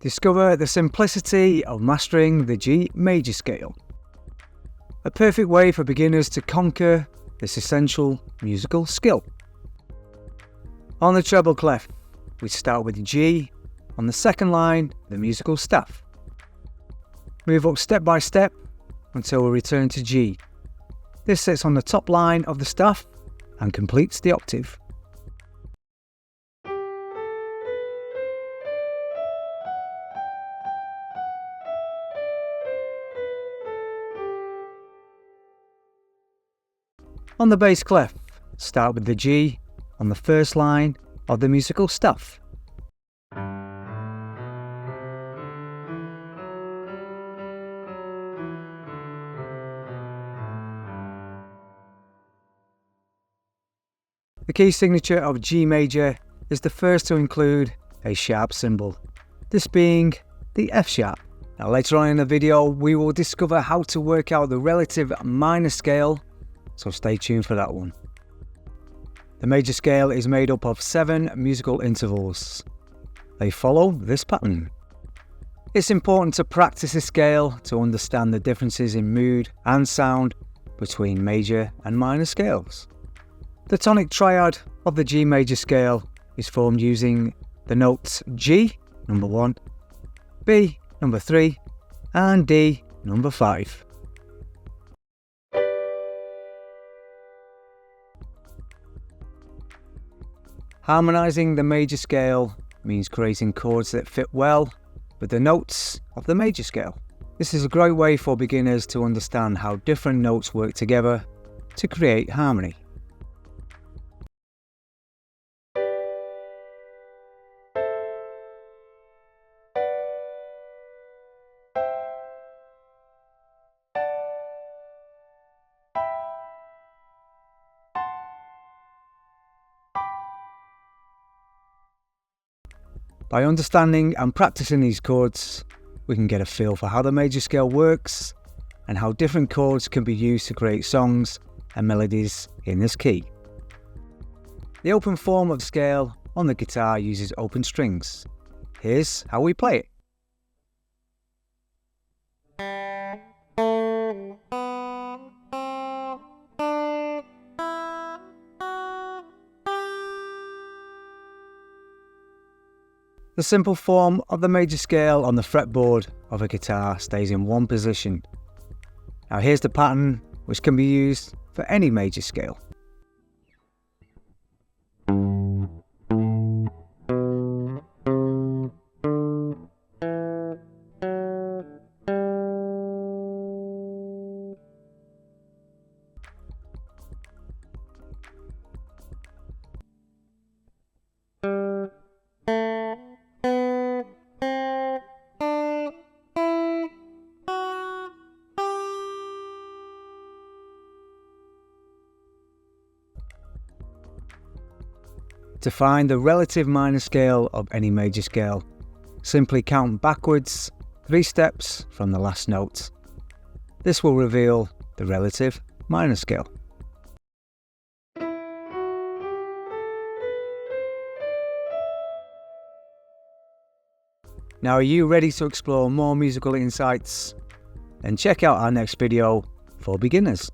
Discover the simplicity of mastering the G major scale. A perfect way for beginners to conquer this essential musical skill. On the treble clef, we start with G on the second line of the musical staff. Move up step by step until we return to G. This sits on the top line of the staff and completes the octave. On the bass clef, start with the G on the first line of the musical staff. The key signature of G major is the first to include a sharp symbol, this being the F sharp. Now later on in the video we will discover how to work out the relative minor scale, so stay tuned for that one. The major scale is made up of 7 musical intervals. They follow this pattern. It's important to practice this scale to understand the differences in mood and sound between major and minor scales. The tonic triad of the G major scale is formed using the notes G, number 1, B, number 3, and D, number 5. Harmonizing the major scale means creating chords that fit well with the notes of the major scale. This is a great way for beginners to understand how different notes work together to create harmony. By understanding and practicing these chords, we can get a feel for how the major scale works and how different chords can be used to create songs and melodies in this key. The open form of the scale on the guitar uses open strings. Here's how we play it. The simple form of the major scale on the fretboard of a guitar stays in one position. Now here's the pattern which can be used for any major scale. To find the relative minor scale of any major scale, simply count backwards 3 steps from the last note. This will reveal the relative minor scale. Now, are you ready to explore more musical insights? Then check out our next video for beginners.